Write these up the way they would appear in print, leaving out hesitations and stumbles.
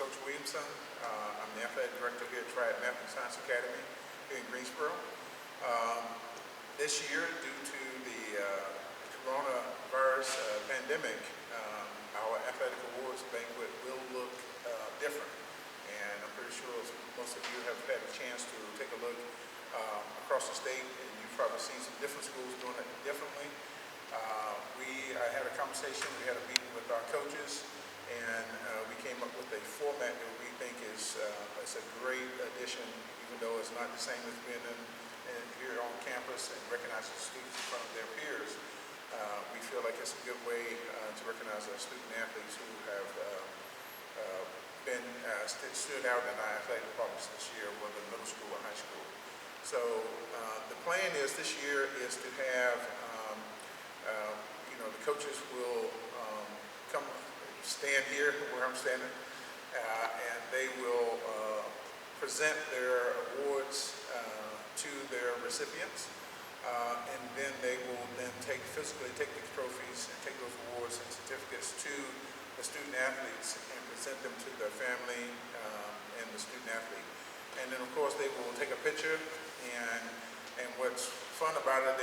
Coach Williamson. I'm the athletic director here at Triad Math and Science Academy here in Greensboro. This year, due to the coronavirus pandemic, our athletic awards banquet will look different. And I'm pretty sure most of you have had a chance to take a look across the state, and you've probably seen some different schools doing it differently. We had a conversation, we had a meeting with our coaches, and we came up with a format that we think is a great addition, even though it's not the same as being here on campus and recognizing students in front of their peers. We feel like it's a good way to recognize our student athletes who have stood out in our athletic departments this year, whether middle school or high school. So the plan is this year is to have the coaches will come stand here where I'm standing, and they will present their awards to their recipients, and then they will physically take the trophies and take those awards and certificates to the student athletes and present them to their family and the student athlete. And then of course they will take a picture, and what's fun about it,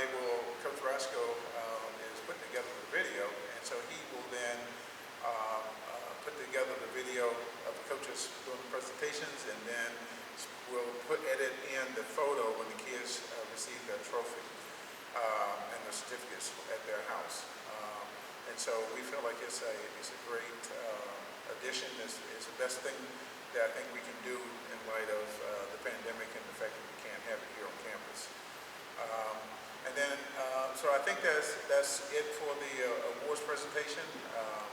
Coach Rasco is putting together the video, and so he will then put together the video of the coaches doing the presentations, and then we'll edit in the photo when the kids receive their trophy and their certificates at their house. And so we feel like it's a great addition. It's the best thing that I think we can do in light of the pandemic and the fact that we can't have it here on campus. And then, so I think that's it for the awards presentation.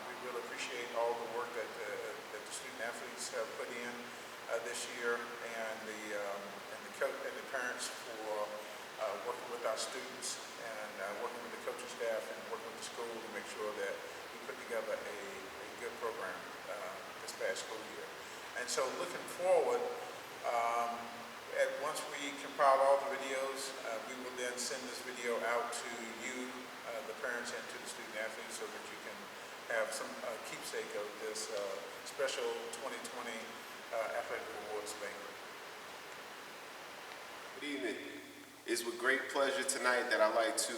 We really appreciate all the work that the student athletes have put in this year, and the parents for working with our students and working with the coaching staff and working with the school to make sure that we put together a good program this past school year. And so looking forward, once we compile all the videos, we will then send this video out to you, the parents, and to the student athletes, so that you can have some keepsake of this special 2020 Athletic Awards banquet. Good evening. It's with great pleasure tonight that I'd like to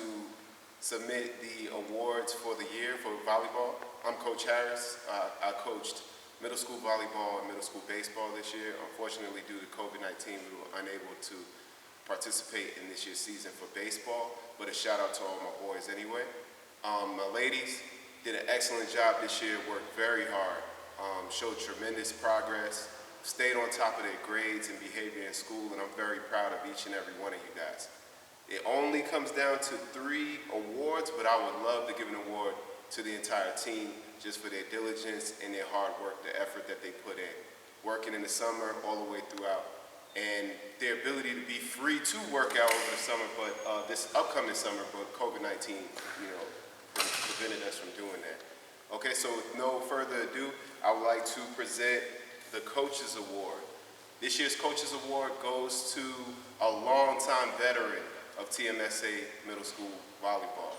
submit the awards for the year for volleyball. I'm Coach Harris. I coached middle school volleyball and middle school baseball this year. Unfortunately, due to COVID-19, we were unable to participate in this year's season for baseball, but a shout out to all my boys anyway. My ladies did an excellent job this year, worked very hard, showed tremendous progress, stayed on top of their grades and behavior in school, and I'm very proud of each and every one of you guys. It only comes down to 3 awards, but I would love to give an award to the entire team just for their diligence and their hard work, the effort that they put in, working in the summer all the way throughout, and their ability to be free to work out over the summer, but this upcoming summer, but COVID-19, prevented us from doing that. Okay, so with no further ado, I would like to present the Coaches Award. This year's Coaches Award goes to a longtime veteran of TMSA Middle School Volleyball,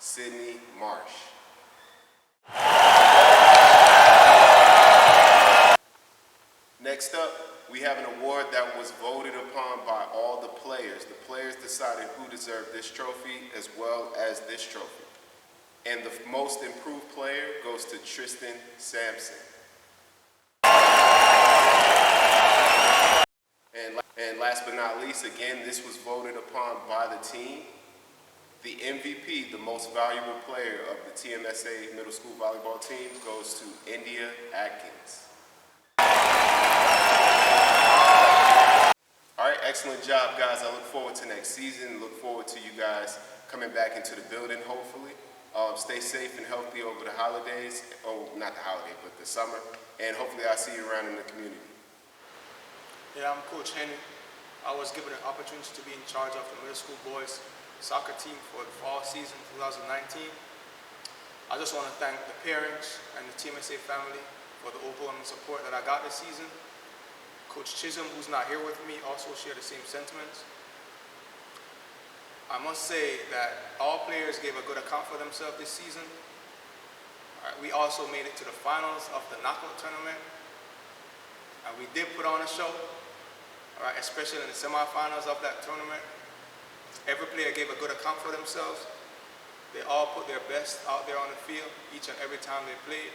Sydney Marsh. Next up, we have an award that was voted upon by all the players. The players decided who deserved this trophy as well as this trophy. And the most improved player goes to Tristan Sampson. And last but not least, again, this was voted upon by the team. The MVP, the most valuable player of the TMSA Middle School Volleyball team, goes to India Atkins. All right, excellent job, guys. I look forward to next season. Look forward to you guys coming back into the building, hopefully. Stay safe and healthy over the holidays. Oh, not the holiday, but the summer. And hopefully I'll see you around in the community. Yeah, I'm Coach Henry. I was given an opportunity to be in charge of the middle school boys soccer team for the fall season 2019. I just want to thank the parents and the TMSA family for the overwhelming support that I got this season. Coach Chisholm, who's not here with me, also shared the same sentiments. I must say that all players gave a good account for themselves this season. We also made it to the finals of the knockout tournament. And we did put on a show, all right, especially in the semifinals of that tournament. Every player gave a good account for themselves. They all put their best out there on the field each and every time they played.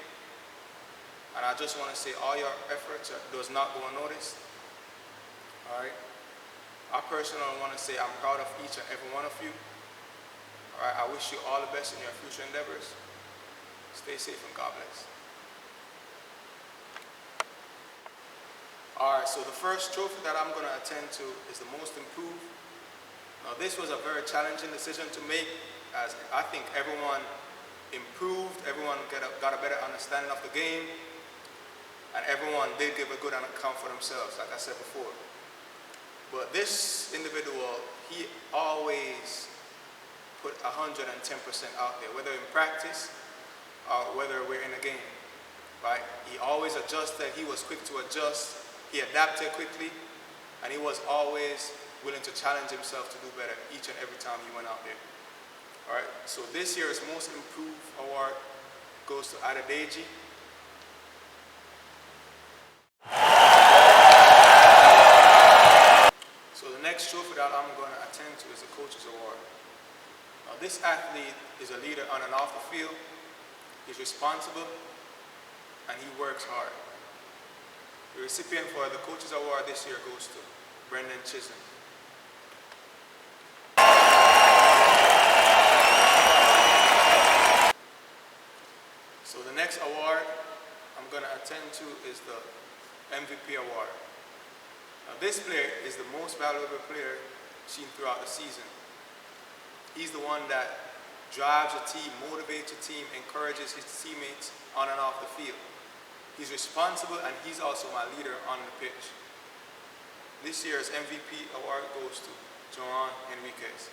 And I just want to say all your efforts does not go unnoticed. All right. I personally want to say I'm proud of each and every one of you. All right. I wish you all the best in your future endeavors. Stay safe and God bless. All right. So the first trophy that I'm going to attend to is the most improved. Now this was a very challenging decision to make, as I think everyone improved, everyone got a better understanding of the game, and everyone did give a good account for themselves, like I said before. But this individual, he always put 110% out there, whether in practice or whether we're in a game, right? He always adjusted, he was quick to adjust, he adapted quickly, and he was always willing to challenge himself to do better each and every time he went out there. All right, so this year's Most Improved Award goes to Adedeji. So the next trophy that I'm going to attend to is the Coach's Award. Now this athlete is a leader on and off the field. He's responsible and he works hard. The recipient for the Coach's Award this year goes to Brendan Chisholm. So the next award I'm going to attend to is the MVP award. Now this player is the most valuable player seen throughout the season. He's the one that drives a team, motivates a team, encourages his teammates on and off the field. He's responsible and he's also my leader on the pitch. This year's MVP award goes to Joan Enriquez.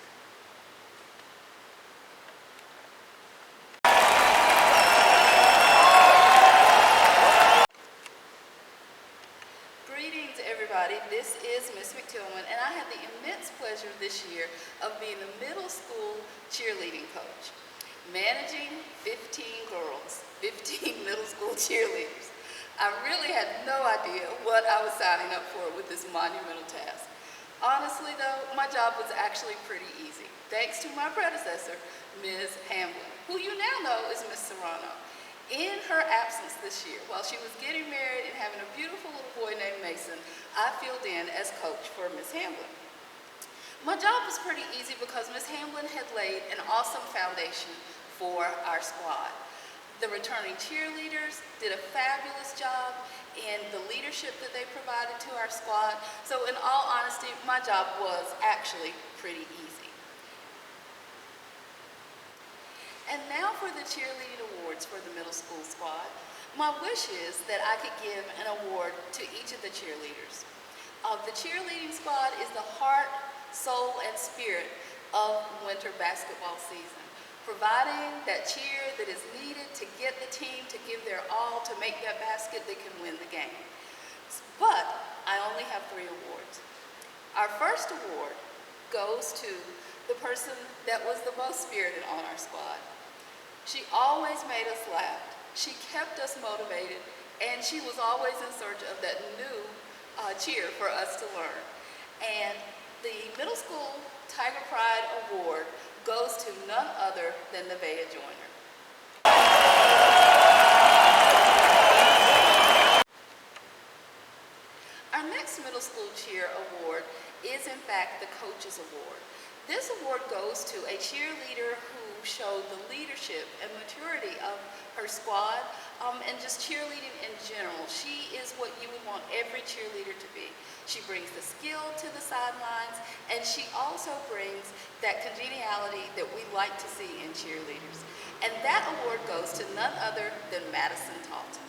Greetings, everybody. This is Miss McTillman, and I had the immense pleasure this year of being the middle school cheerleading coach, managing 15 girls, 15 middle school cheerleaders. I really had no idea what I was signing up for with this monumental task. Honestly, though, my job was actually pretty easy, thanks to my predecessor, Ms. Hamblin, who you now know is Miss Serrano. In her absence this year, while she was getting married and having a beautiful little boy named Mason, I filled in as coach for Ms. Hamblin. My job was pretty easy because Ms. Hamblin had laid an awesome foundation for our squad. The returning cheerleaders did a fabulous job in the leadership that they provided to our squad. So in all honesty, my job was actually pretty easy. And now for the cheerleading awards for the middle school squad. My wish is that I could give an award to each of the cheerleaders. The cheerleading squad is the heart, soul, and spirit of winter basketball season, providing that cheer that is needed to get the team to give their all to make that basket that can win the game. But I only have 3 awards. Our first award goes to the person that was the most spirited on our squad. She always made us laugh. She kept us motivated, and she was always in search of that new cheer for us to learn. And the Middle School Tiger Pride Award goes to none other than Nevaeh Joyner. Our next middle school cheer award is in fact the Coach's Award. This award goes to a cheerleader who showed the leadership and maturity of her squad and just cheerleading in general. She is what you would want every cheerleader to be. She brings the skill to the sidelines, and she also brings that congeniality that we like to see in cheerleaders. And that award goes to none other than Madison Talton.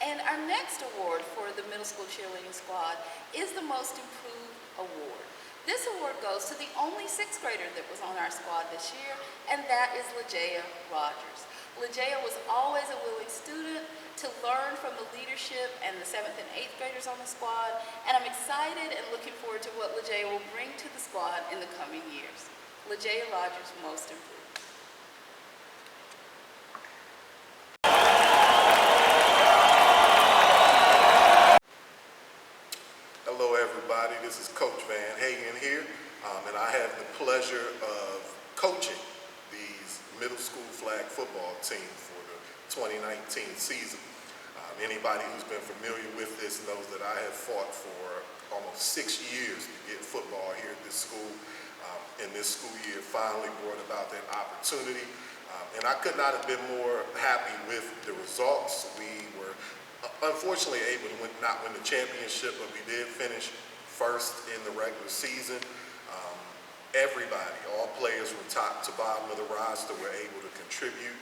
And our next award for the middle school cheerleading squad is the Most Improved Award. This award goes to the only 6th grader that was on our squad this year, and that is LaJaya Rogers. LaJaya was always a willing student to learn from the leadership and the 7th and 8th graders on the squad, and I'm excited and looking forward to what LaJaya will bring to the squad in the coming years. LaJaya Rogers, most improved. Hello, everybody. This is Coach Van Hagen here, and I have the pleasure of coaching these middle school flag football team for the 2019 season. Anybody who's been familiar with this knows that I have fought for almost 6 years to get football here at this school. And this school year finally brought about that opportunity. And I could not have been more happy with the results. We were unfortunately able to not win the championship, but we did finish first in the regular season. Everybody, all players from top to bottom of the roster were able to contribute.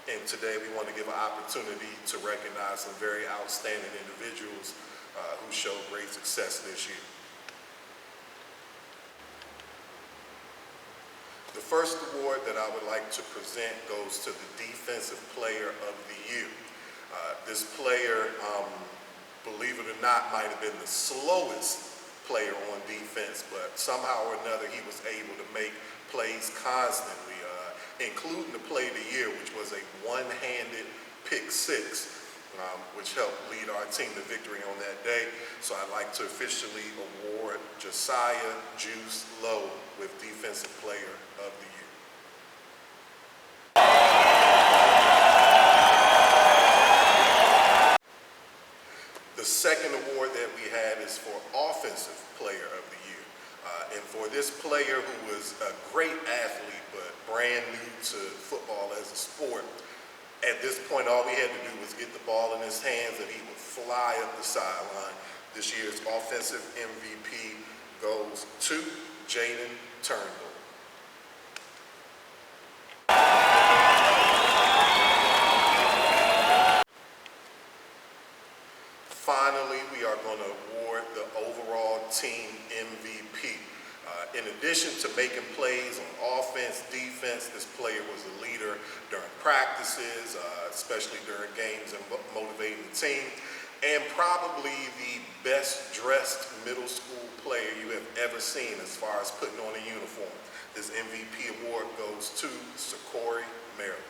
And today we want to give an opportunity to recognize some very outstanding individuals who showed great success this year. The first award that I would like to present goes to the Defensive Player of the Year. This player, believe it or not, might have been the slowest player on defense, but somehow or another he was able to make plays constantly, including the Play of the Year, which was a one-handed pick six, which helped lead our team to victory on that day. So I'd like to officially award Josiah Juice Lowe with Defensive Player of the Year. The second award that we had is for Offensive Player of the Year. And for this player who was a great athlete but brand new to football as a sport, at this point all we had to do was get the ball in his hands and he would fly up the sideline. This year's offensive MVP goes to Jaden Turnbull. Finally, we are going to award the overall team MVP. In addition to making plays on offense, defense, this player was a leader during practices, especially during games and motivating the team, and probably the best dressed middle school player you have ever seen as far as putting on a uniform. This MVP award goes to Sakori Maryland.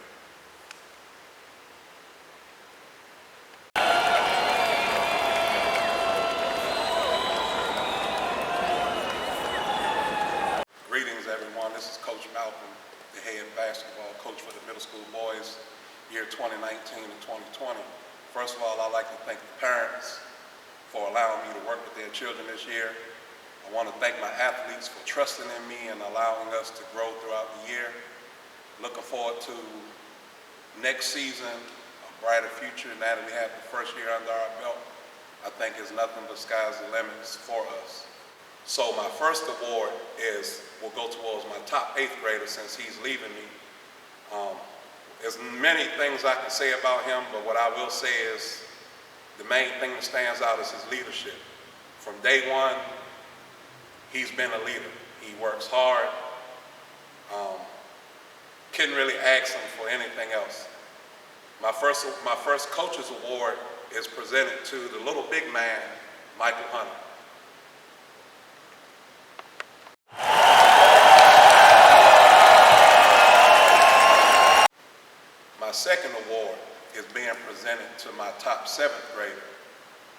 Greetings, everyone. This is Coach Malcolm, the head basketball coach for the middle school boys, year 2019 and 2020. First of all, I'd like to thank the parents for allowing me to work with their children this year. I want to thank my athletes for trusting in me and allowing us to grow throughout the year. Looking forward to next season, a brighter future now that we have the first year under our belt. I think it's nothing but sky's the limits for us. So my first award will go towards my top 8th grader since he's leaving me. There's many things I can say about him, but what I will say is the main thing that stands out is his leadership. From day one, he's been a leader. He works hard. Couldn't really ask him for anything else. My first coach's award is presented to the little big man, Michael Hunter. My second award is being presented to my top 7th grader,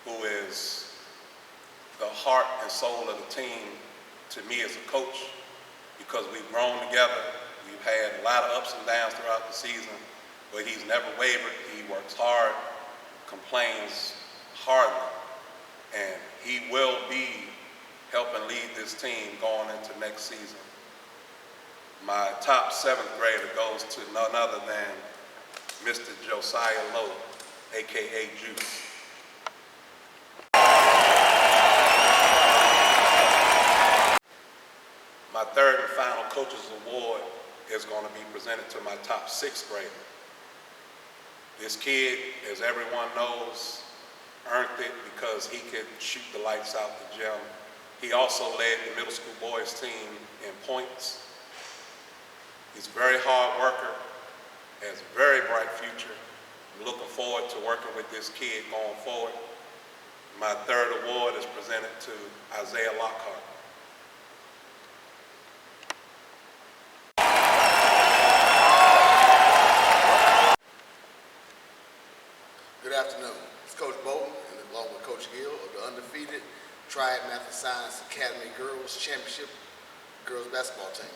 who is the heart and soul of the team to me as a coach, because we've grown together. We've had a lot of ups and downs throughout the season, but he's never wavered. He works hard, complains hardly, and he will be helping lead this team going into next season. My top 7th grader goes to none other than Mr. Josiah Lowe, AKA Juice. My third and final coach's award is going to be presented to my top 6th grader. This kid, as everyone knows, earned it because he could shoot the lights out the gym. He also led the middle school boys team in points. He's a very hard worker, has a very bright future. I'm looking forward to working with this kid going forward. My third award is presented to Isaiah Lockhart. Science Academy Girls Championship girls basketball team.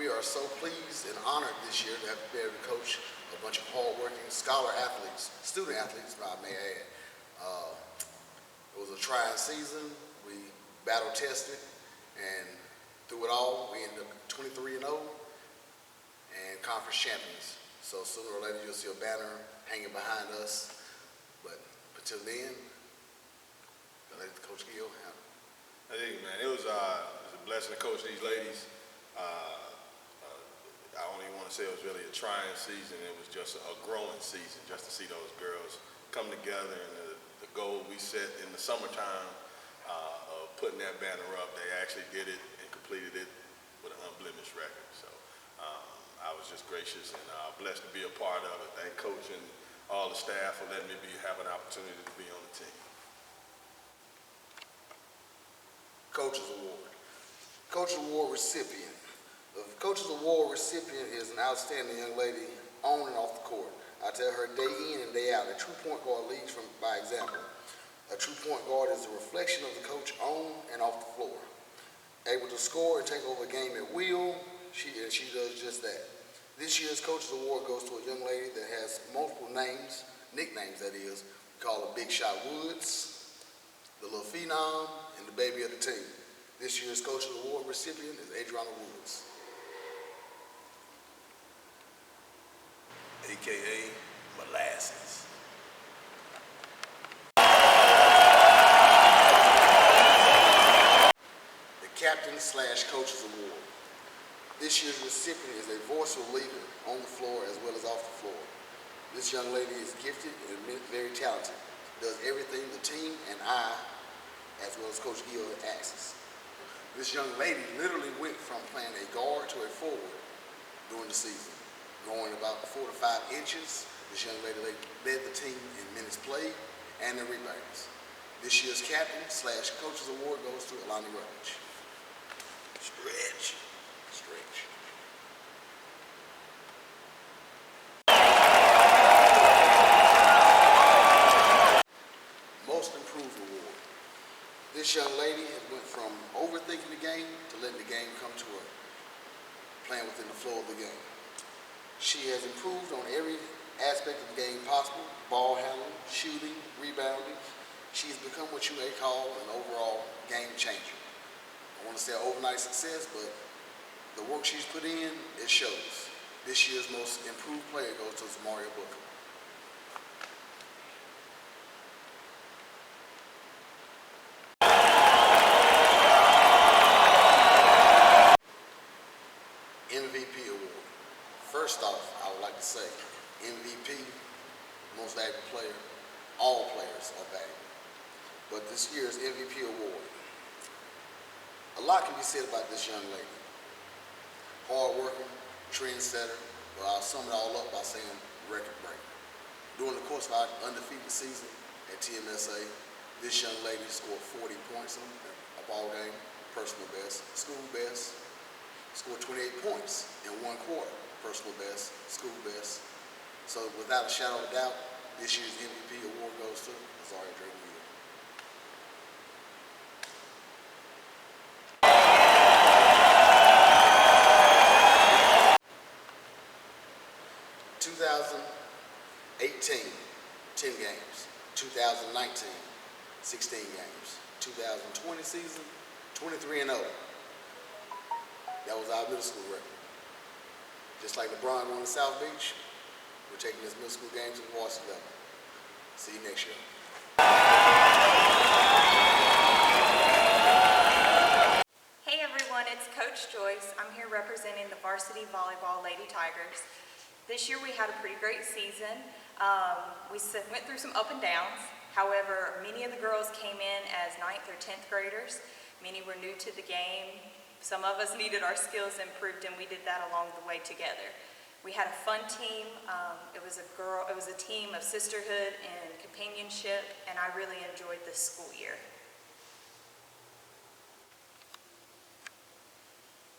We are so pleased and honored this year to have been able to coach a bunch of hardworking scholar athletes, student athletes, I may add. It was a trying season. We battle tested, and through it all, we ended up 23-0 and conference champions. So sooner or later, you'll see a banner hanging behind us. But until then, I'll let Coach Gill handle it. I think, man, it was a blessing to coach these ladies. I don't even want to say it was really a trying season. It was just a growing season, just to see those girls come together. And the goal we set in the summertime of putting that banner up, they actually did it and completed it with an unblemished record. So I was just gracious and blessed to be a part of it. Thank Coach and all the staff for letting me have an opportunity to be on the team. Coaches Award. Coaches Award recipient. The Coaches Award recipient is an outstanding young lady on and off the court. I tell her day in and day out, a true point guard leads by example. A true point guard is a reflection of the coach on and off the floor. Able to score and take over a game at will, she does just that. This year's Coaches Award goes to a young lady that has multiple names, nicknames that is. We call her Big Shot Woods, the little phenom, and the baby of the team. This year's Coaches Award recipient is Adriana Woods. AKA Molasses. The Captain/Coaches Award. This year's recipient is a forceful leader on the floor as well as off the floor. This young lady is gifted and very talented. Does everything the team and I, as well as Coach Gill, asks. This young lady literally went from playing a guard to a forward during the season. Growing about 4 to 5 inches, this young lady led the team in minutes played and in rebounds. This year's Captain/Coaches Award goes to Alani Rutledge. Stretch. Most Improved Award. This young lady has went from overthinking the game to letting the game come to her, playing within the flow of the game. She has improved on every aspect of the game possible: ball handling, shooting, rebounding. She's become what you may call an overall game changer. I want to say overnight success, but the work she's put in, it shows. This year's Most Improved Player goes to Mario Booker. MVP Award. First off, I would like to say MVP, most valuable player. All players are valuable. But this year's MVP award, a lot can be said about this young lady. Hard-working, trendsetter, but I'll sum it all up by saying record breaker. During the course of our undefeated season at TMSA, this young lady scored 40 points in a ball game, personal best, school best. Scored 28 points in 1 quarter, personal best, school best. So without a shadow of a doubt, this year's MVP award goes to Azaria Drayton Hill. '18, 10 games. 2019, 16 games. 2020 season, 23-0. That was our middle school record. Just like LeBron won in South Beach, we're taking this middle school game to the varsity level. See you next year. Hey everyone, it's Coach Joyce. I'm here representing the varsity volleyball Lady Tigers. This year we had a pretty great season. We went through some up and downs. However, many of the girls came in as 9th or 10th graders. Many were new to the game. Some of us needed our skills improved, and we did that along the way together. We had a fun team. It was a team of sisterhood and companionship, and I really enjoyed this school year.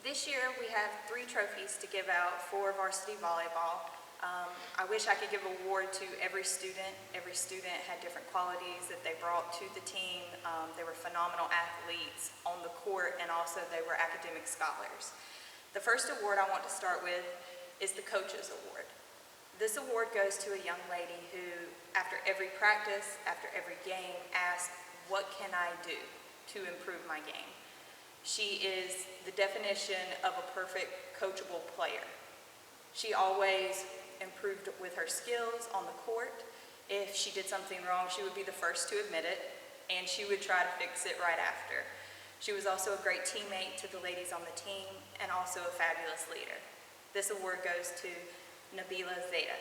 This year we have 3 trophies to give out for varsity volleyball. I wish I could give an award to every student. Every student had different qualities that they brought to the team. They were phenomenal athletes on the court, and also they were academic scholars. The first award I want to start with is the Coaches Award. This award goes to a young lady who, after every practice, after every game, asks, what can I do to improve my game? She is the definition of a perfect coachable player. She always improved with her skills on the court. If she did something wrong, she would be the first to admit it, and she would try to fix it right after. She was also a great teammate to the ladies on the team, and also a fabulous leader. This award goes to Nabila Zeta.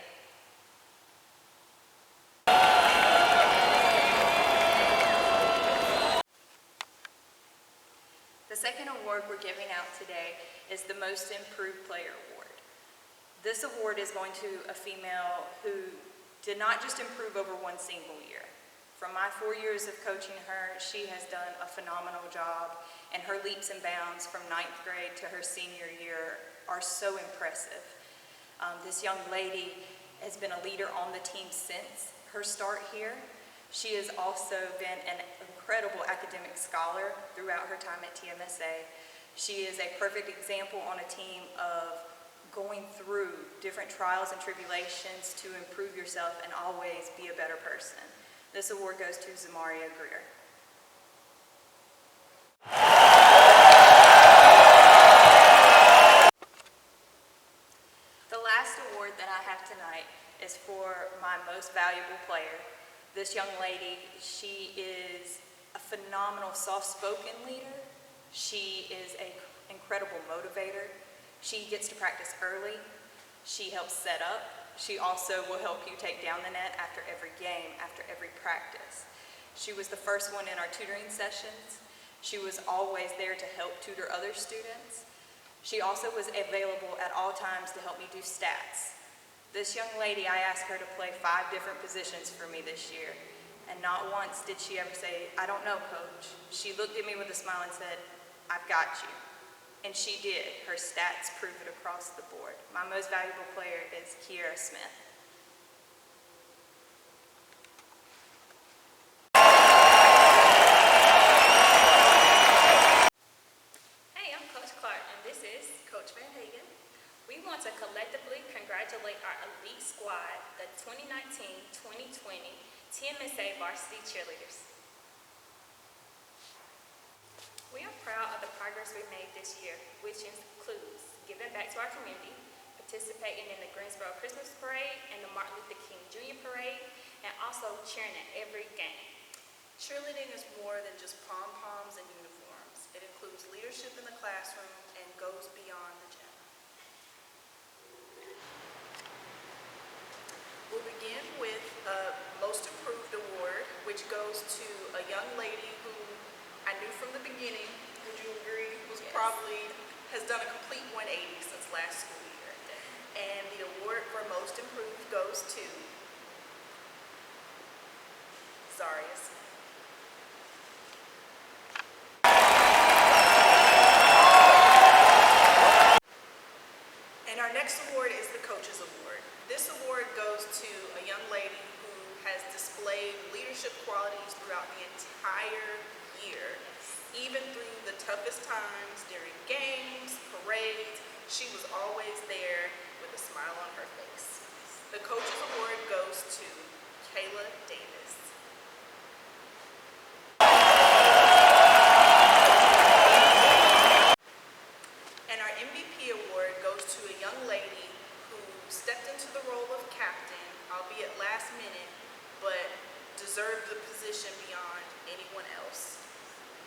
The second award we're giving out today is the Most Improved Player Award. This award is going to a female who did not just improve over one single year. From my 4 years of coaching her, she has done a phenomenal job, and her leaps and bounds from 9th grade to her senior year are so impressive. This young lady has been a leader on the team since her start here. She has also been an incredible academic scholar throughout her time at TMSA. She is a perfect example on a team of going through different trials and tribulations to improve yourself and always be a better person. This award goes to Zamaria Greer. The last award that I have tonight is for my most valuable player. This young lady, she is a phenomenal soft-spoken leader. She is an incredible motivator. She gets to practice early. She helps set up. She also will help you take down the net after every game, after every practice. She was the first one in our tutoring sessions. She was always there to help tutor other students. She also was available at all times to help me do stats. This young lady, I asked her to play 5 different positions for me this year, and not once did she ever say, I don't know, Coach. She looked at me with a smile and said, I've got you. And she did. Her stats prove it across the board. My most valuable player is Kiera Smith. Hey, I'm Coach Clark, and this is Coach Van Hagen. We want to collectively congratulate our elite squad, the 2019-2020 TMSA varsity cheerleaders. We are proud of the progress we made this year, which includes giving back to our community, participating in the Greensboro Christmas Parade and the Martin Luther King Jr. Parade, and also cheering at every game. Cheerleading is more than just pom-poms and uniforms. It includes leadership in the classroom and goes beyond the gym. We'll begin with a Most Improved Award, which goes to a young lady who I knew from the beginning, would you agree, has done a complete 180 since last school year. And the award for Most Improved goes to Zaria Smith. And our next award is the Coaches Award. This award goes to a young lady who has displayed leadership qualities throughout the entire year. Even through the toughest times during games, parades, she was always there with a smile on her face. The Coaches Award goes to Kayla Davis. And our MVP award goes to a young lady who stepped into the role of captain, albeit last minute, but deserved the position beyond anyone else.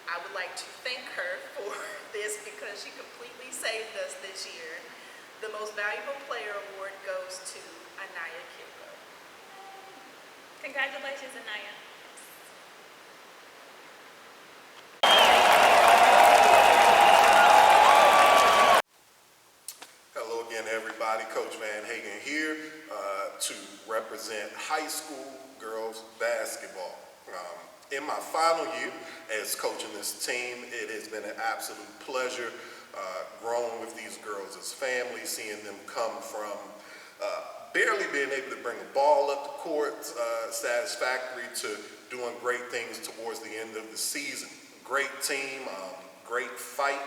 I would like to thank her for this because she completely saved us this year. The Most Valuable Player Award goes to Anaya Kilgo. Congratulations, Anaya. Hello again, everybody. Coach Van Hagen here to represent high school girls basketball. In my final year as coaching this team, it has been an absolute pleasure growing with these girls as family, seeing them come from barely being able to bring a ball up the court, satisfactory to doing great things towards the end of the season. Great team, great fight.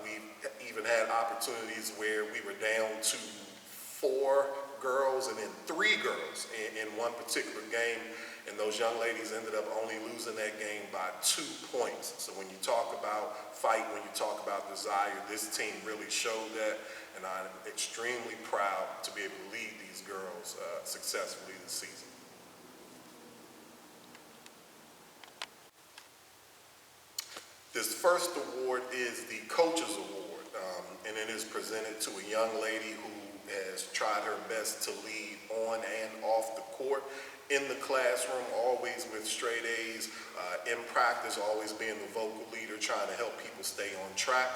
We even had opportunities where we were down to 4 girls and then 3 girls in one particular game, and those young ladies ended up only losing that game by 2 points. So when you talk about fight, when you talk about desire, this team really showed that, and I'm extremely proud to be able to lead these girls successfully this season. This first award is the Coaches Award, and it is presented to a young lady who has tried her best to lead on and off the court, in the classroom, always with straight A's, in practice, always being the vocal leader, trying to help people stay on track,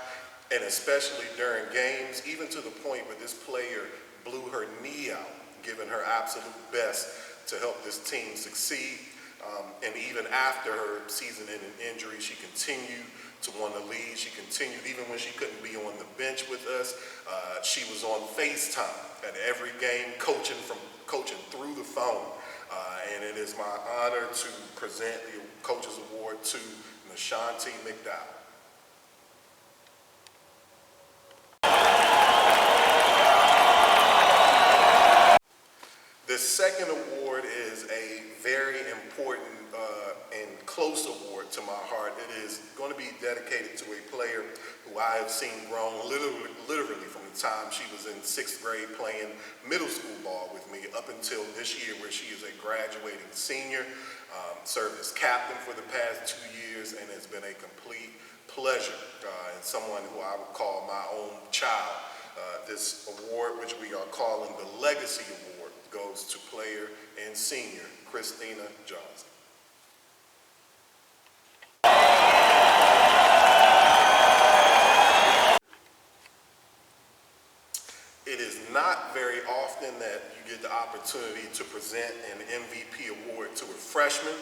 and especially during games, even to the point where this player blew her knee out, giving her absolute best to help this team succeed. And even after her season-ending injury, she continued to want to lead. She continued, even when she couldn't be on the bench with us. She was on FaceTime at every game, coaching through the phone. And it is my honor to present the Coaches Award to Nashanti McDowell. The second award is a very important and close award to my heart. It is going to be dedicated to a player who I have seen grown literally from the time she was in 6th grade playing middle school ball with me up until this year, where she is a graduating senior, served as captain for the past 2 years, and has been a complete pleasure, and someone who I would call my own child. This award, which we are calling the Legacy Award, goes to player and senior Christina Johnson. It is not very often that you get the opportunity to present an MVP award to a freshman,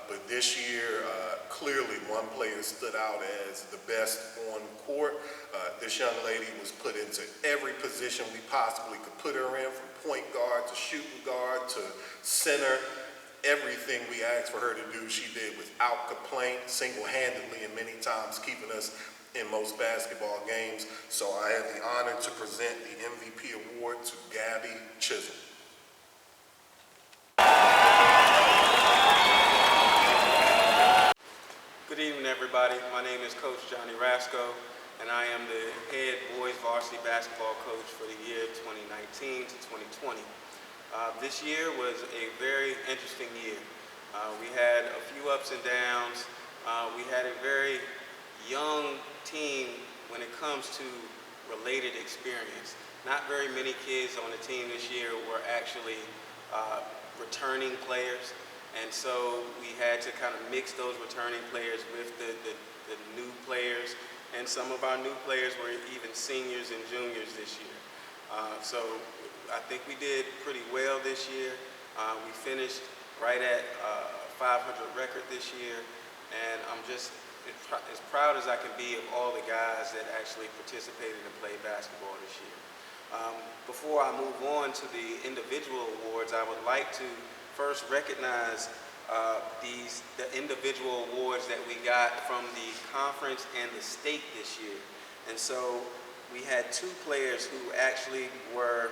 but this year, clearly one player stood out as the best on court. This young lady was put into every position we possibly could put her in, from point guard to shooting guard to center. Everything we asked for her to do, she did without complaint, single-handedly, and many times keeping us in most basketball games. So I have the honor to present the MVP award to Gabby Chisholm. Good evening, everybody. My name is Coach Johnny Rasco, and I am the head boys varsity basketball coach for the year 2019 to 2020. This year was a very interesting year. We had a few ups and downs. We had a very young team when it comes to related experience. Not very many kids on the team this year were actually returning players, and so we had to kind of mix those returning players with the new players, and some of our new players were even seniors and juniors this year. So I think we did pretty well this year. We finished right at 500 record this year, and I'm just as proud as I can be of all the guys that actually participated and played basketball this year. Before I move on to the individual awards, I would like to first recognize the individual awards that we got from the conference and the state this year. And so we had 2 players who actually were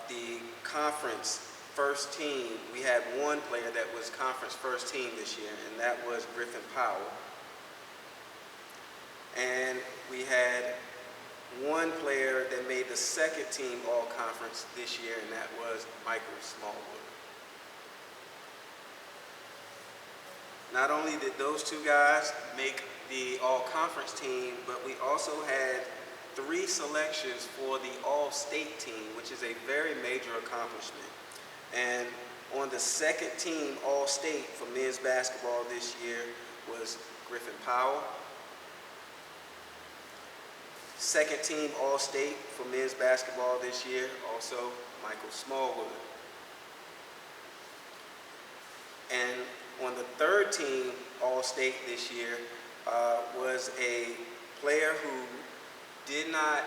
the conference first team. We had 1 player that was conference first team this year, and that was Griffin Powell. And we had 1 player that made the second team all-conference this year, and that was Michael Smallwood. Not only did those 2 guys make the all-conference team, but we also had 3 selections for the all-state team, which is a very major accomplishment. And on the second team all-state for men's basketball this year was Griffin Powell. Second team all-state for men's basketball this year, also Michael Smallwood. And on the third team all-state this year was a player who did not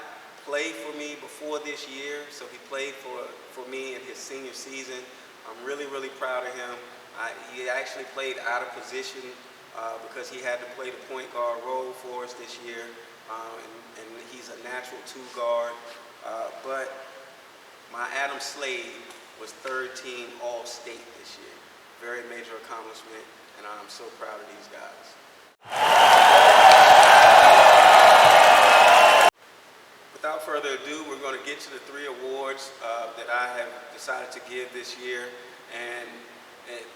played for me before this year, so he played for me in his senior season. I'm really, really proud of him. He actually played out of position because he had to play the point guard role for us this year, and he's a natural two guard. But my Adam Slade was third team All-State this year. Very major accomplishment, and I'm so proud of these guys. Without further ado, we're going to get to the 3 awards that I have decided to give this year. And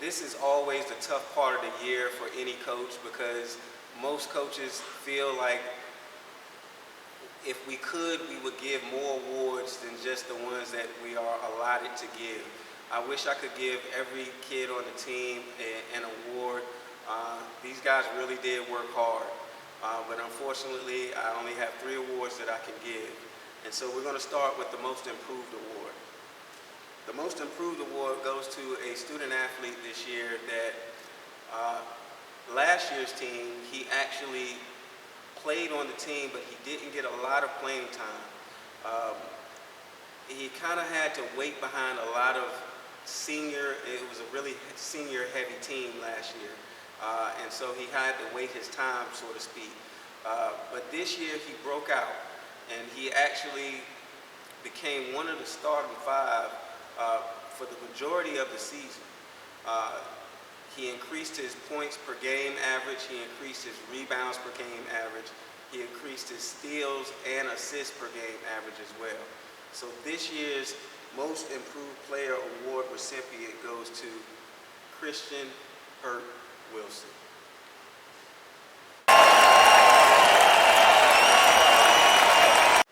this is always the tough part of the year for any coach, because most coaches feel like if we could, we would give more awards than just the ones that we are allotted to give. I wish I could give every kid on the team an award. These guys really did work hard, but unfortunately, I only have 3 awards that I can give. And so we're going to start with the Most Improved Award. The Most Improved Award goes to a student athlete this year that last year's team, he actually played on the team, but he didn't get a lot of playing time. He kind of had to wait behind a lot of it was a really senior heavy team last year. And so he had to wait his time, so to speak. But this year he broke out, and he actually became one of the starting 5 for the majority of the season. He increased his points per game average, he increased his rebounds per game average, he increased his steals and assists per game average as well. So this year's Most Improved Player Award recipient goes to Christian Hurt Wilson.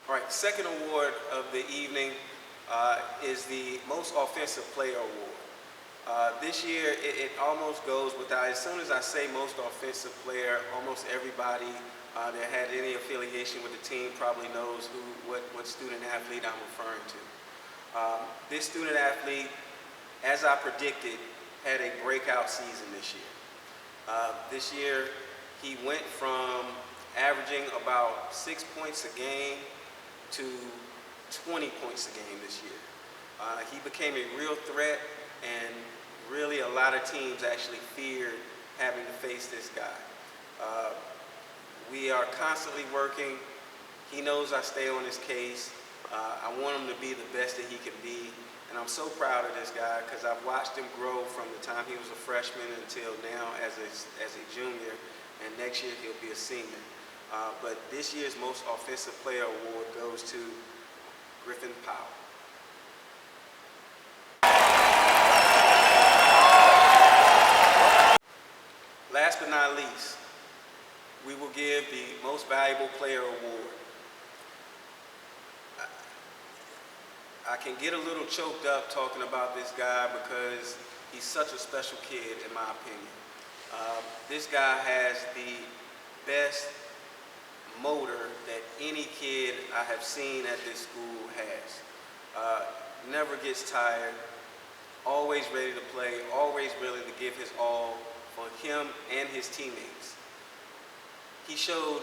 All right, second award of the evening is the Most Offensive Player Award. This year, it almost goes without, as soon as I say Most Offensive Player, almost everybody that had any affiliation with the team probably knows what student athlete I'm referring to. This student athlete, as I predicted, had a breakout season this year. This year, he went from averaging about 6 points a game to 20 points a game this year. He became a real threat, and really a lot of teams actually feared having to face this guy. We are constantly working. He knows I stay on his case. I want him to be the best that he can be, and I'm so proud of this guy because I've watched him grow from the time he was a freshman until now as a junior, and next year he'll be a senior. But this year's Most Offensive Player Award goes to Griffin Powell. Last but not least, we will give the Most Valuable Player Award. I can get a little choked up talking about this guy because he's such a special kid, in my opinion. This guy has the best motor that any kid I have seen at this school has. Never gets tired, always ready to play, always willing to give his all for him and his teammates. He showed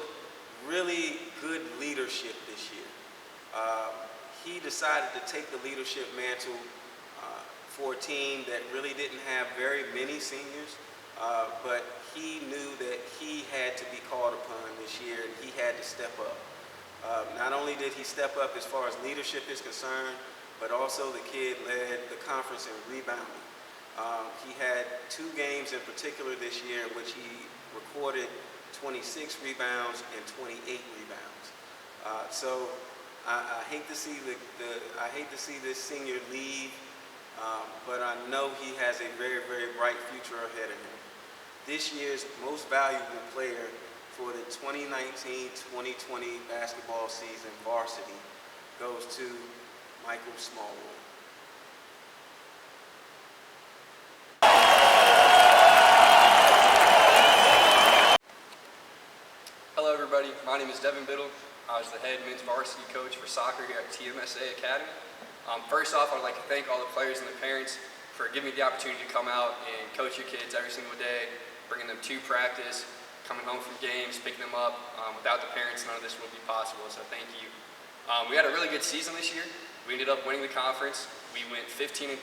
really good leadership this year. He decided to take the leadership mantle for a team that really didn't have very many seniors, but he knew that he had to be called upon this year, and he had to step up. Not only did he step up as far as leadership is concerned, but also the kid led the conference in rebounding. He had 2 games in particular this year in which he recorded 26 rebounds and 28 rebounds. So I hate to see I hate to see this senior leave, but I know he has a very, very bright future ahead of him. This year's Most Valuable Player for the 2019-2020 basketball season varsity goes to Michael Smallwood. Hello everybody, my name is Devin Biddle. I was the head men's varsity coach for soccer here at TMSA Academy. First off, I'd like to thank all the players and the parents for giving me the opportunity to come out and coach your kids every single day, bringing them to practice, coming home from games, picking them up. Without the parents, none of this would be possible, so thank you. We had a really good season this year. We ended up winning the conference. We went 15-3.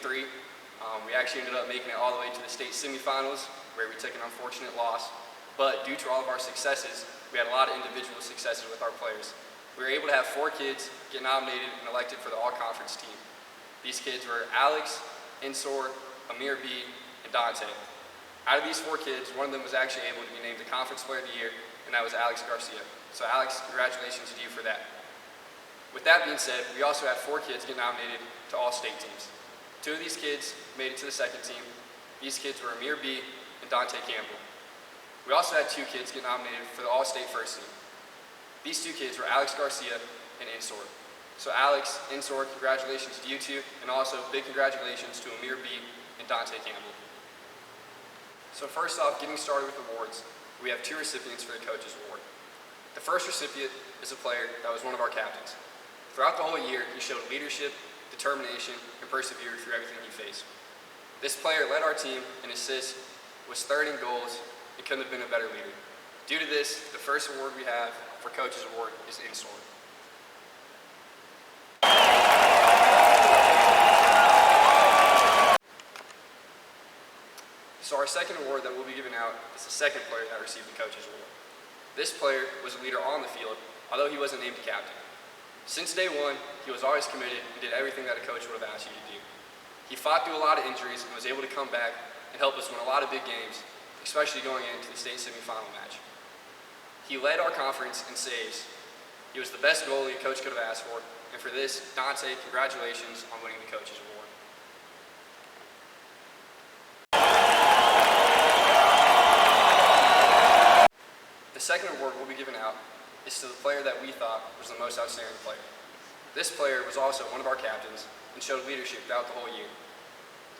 We actually ended up making it all the way to the state semifinals, where we took an unfortunate loss. But due to all of our successes, we had a lot of individual successes with our players. We were able to have 4 kids get nominated and elected for the all-conference team. These kids were Alex, Insor, Amir B, and Dante. Out of these 4 kids, one of them was actually able to be named the Conference Player of the Year, and that was Alex Garcia. So Alex, congratulations to you for that. With that being said, we also had 4 kids get nominated to all-state teams. 2 of these kids made it to the second team. These kids were Amir B and Dante Campbell. We also had 2 kids get nominated for the all-state first team. These 2 kids were Alex Garcia and Insor. So Alex, Insor, congratulations to you 2, and also big congratulations to Amir B and Dante Campbell. So first off, getting started with awards, we have 2 recipients for the Coaches Award. The first recipient is a player that was one of our captains. Throughout the whole year, he showed leadership, determination, and persevered through everything he faced. This player led our team in assists, was 3rd in goals, and couldn't have been a better leader. Due to this, the first award we have for Coaches Award is Insor. So our second award that we'll be giving out is the second player that received the Coaches Award. This player was a leader on the field, although he wasn't named a captain. Since day one, he was always committed and did everything that a coach would have asked you to do. He fought through a lot of injuries and was able to come back and help us win a lot of big games, especially going into the state semifinal match. He led our conference in saves. He was the best goalie a coach could have asked for, and for this, Dante, congratulations on winning the Coaches Award. The second award we'll be giving out is to the player that we thought was the most outstanding player. This player was also one of our captains and showed leadership throughout the whole year.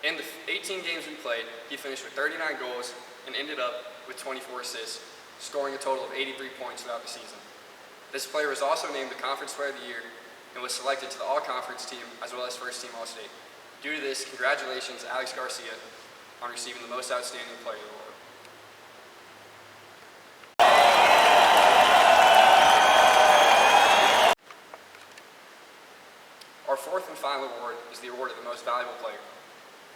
In the 18 games we played, he finished with 39 goals and ended up with 24 assists, scoring a total of 83 points throughout the season. This player was also named the Conference Player of the Year and was selected to the All-Conference team as well as First Team All-State. Due to this, congratulations Alex Garcia on receiving the Most Outstanding Player award. Our fourth and final award is the award of the Most Valuable Player.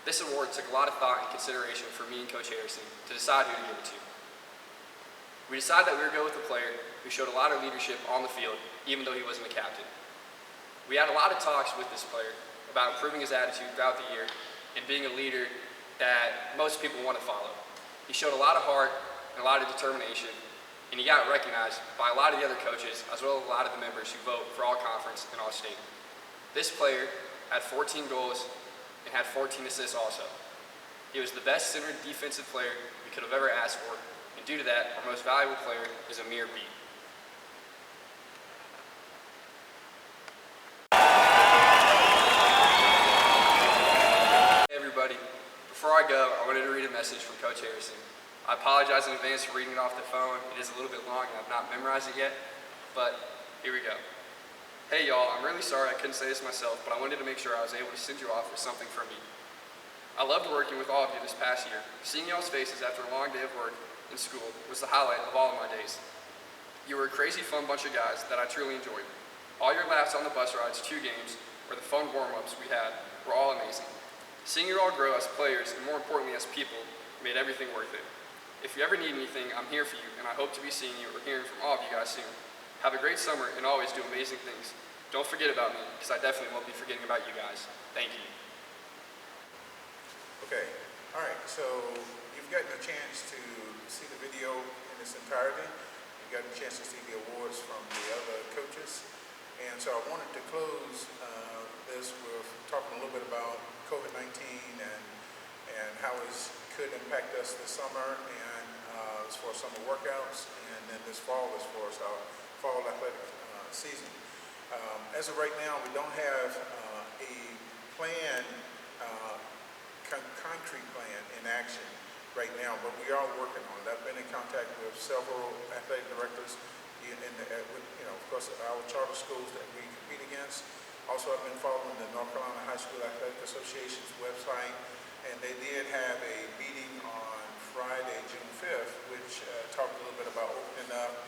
This award took a lot of thought and consideration for me and Coach Harrison to decide who to give it to. We decided that we would go with a player who showed a lot of leadership on the field, even though he wasn't a captain. We had a lot of talks with this player about improving his attitude throughout the year and being a leader that most people want to follow. He showed a lot of heart and a lot of determination, and he got recognized by a lot of the other coaches as well as a lot of the members who vote for all-conference and all-state. This player had 14 goals and had 14 assists also. He was the best centered defensive player we could have ever asked for, and due to that, our most valuable player is Amir B. Hey everybody, before I go, I wanted to read a message from Coach Harrison. I apologize in advance for reading it off the phone. It is a little bit long and I've not memorized it yet, but here we go. Hey y'all, I'm really sorry I couldn't say this myself, but I wanted to make sure I was able to send you off with something from me. I loved working with all of you this past year. Seeing y'all's faces after a long day of work in school was the highlight of all of my days. You were a crazy fun bunch of guys that I truly enjoyed. All your laughs on the bus rides, 2 games, or the fun warm-ups we had were all amazing. Seeing you all grow as players, and more importantly as people, made everything worth it. If you ever need anything, I'm here for you, and I hope to be seeing you or hearing from all of you guys soon. Have a great summer and always do amazing things. Don't forget about me, because I definitely won't be forgetting about you guys. Thank you. Okay, all right, so you've gotten a chance to see the video in its entirety. You've gotten a chance to see the awards from the other coaches. And so I wanted to close this with talking a little bit about COVID-19 and how it could impact us this summer and as far as summer workouts, and then this fall as far as our fall athletic season. As of right now, we don't have a plan, concrete plan in action right now, but we are working on it. I've been in contact with several athletic directors of course, our charter schools that we compete against. Also, I've been following the North Carolina High School Athletic Association's website, and they did have a meeting on Friday, June 5th, which talked a little bit about opening up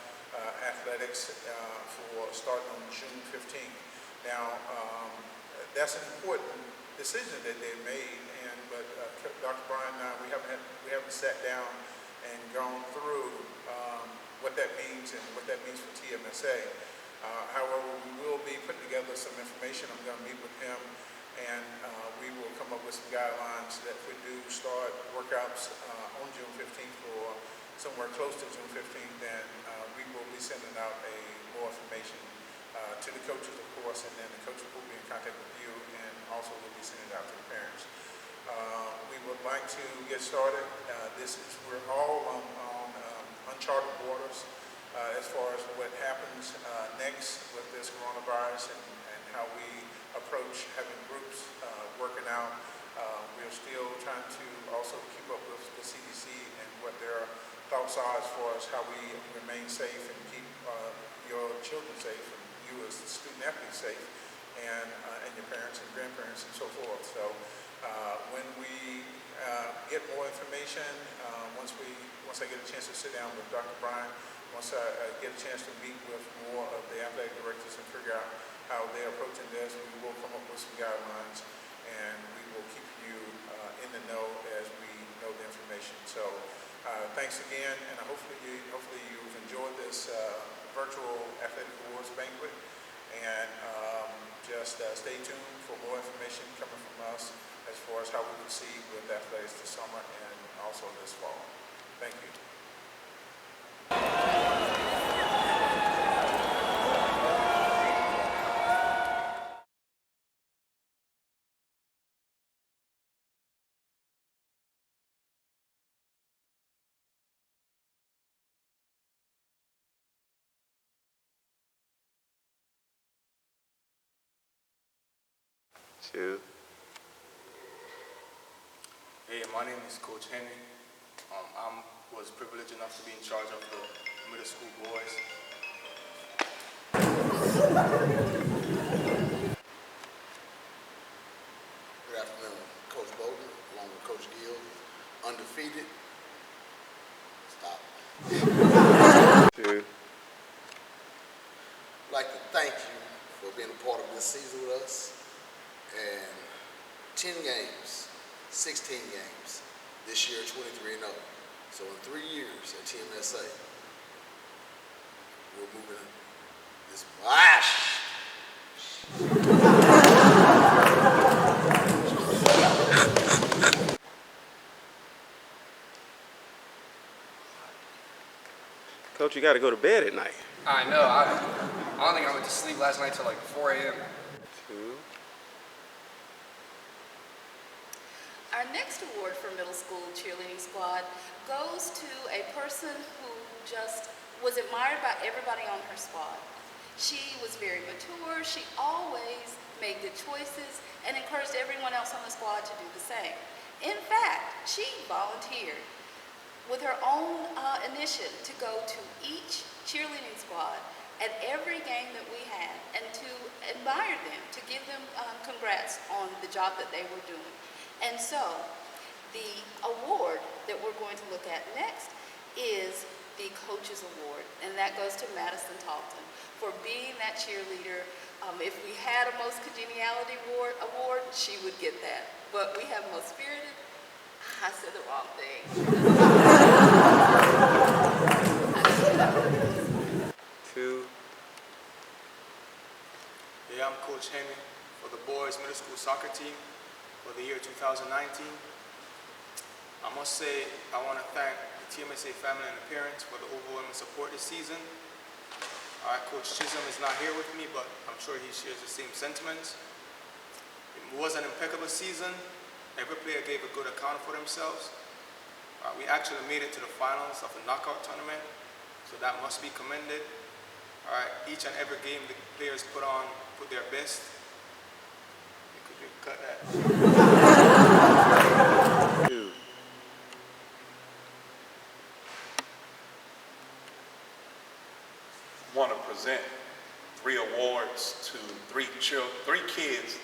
athletics for starting on June 15th. Now, that's an important decision that they made, but Dr. Brian and I, we haven't sat down and gone through what that means and what that means for TMSA. However, we will be putting together some information. I'm going to meet with him, and we will come up with some guidelines that if we do start workouts on June 15th or somewhere close to June 15th, then we will be sending out more information to the coaches, of course, and then the coaches will be in contact with you, and also we'll be sending it out to the parents. We would like to get started. We're all on uncharted waters as far as what happens next with this coronavirus and how we approach having groups working out. We're still trying to also keep up with the CDC and what their thoughts are as far as how we remain safe and keep your children safe and you as the student athlete safe and your parents and grandparents and so forth. So when we get more information, once I get a chance to sit down with Dr. Brian, once I get a chance to meet with more of the athletic directors and figure out how they're approaching this, we will come up with some guidelines and we will keep you in the know as we know the information. So thanks again, and hopefully you've enjoyed this virtual athletic awards banquet, and just stay tuned for more information coming from us as far as how we proceed with athletics this summer and also this fall. Thank you. Two. Hey, my name is Coach Henry. I was privileged enough to be in charge of the middle school boys. Good afternoon, Coach Bowden, along with Coach Gill, undefeated. Stop. Two. I'd like to thank you for being a part of this season with us. And 10 games, 16 games, this year 23-0. So in 3 years at TMSA, we're moving this. Coach, you got to go to bed at night. I know. I don't think I went to sleep last night till like 4 a.m. Two. Our next award for middle school cheerleading squad goes to a person who just was admired by everybody on her squad. She was very mature. She always made good choices and encouraged everyone else on the squad to do the same. In fact, she volunteered with her own initiative to go to each cheerleading squad at every game that we had and to admire them, to give them congrats on the job that they were doing. And so, the award that we're going to look at next is the Coaches Award, and that goes to Madison Talton for being that cheerleader. If we had a Most Congeniality award, she would get that. But we have Most Spirited. I said the wrong thing. Two. Yeah, I'm Coach Henry for the boys middle school soccer team for the year 2019. I must say, I want to thank the TMSA family and the parents for the overwhelming support this season. All right, Coach Chisholm is not here with me, but I'm sure he shares the same sentiments. It was an impeccable season. Every player gave a good account for themselves. We actually made it to the finals of the knockout tournament, so that must be commended. All right, each and every game the players put their best. You could cut that. Two. Want to present 3 awards to three kids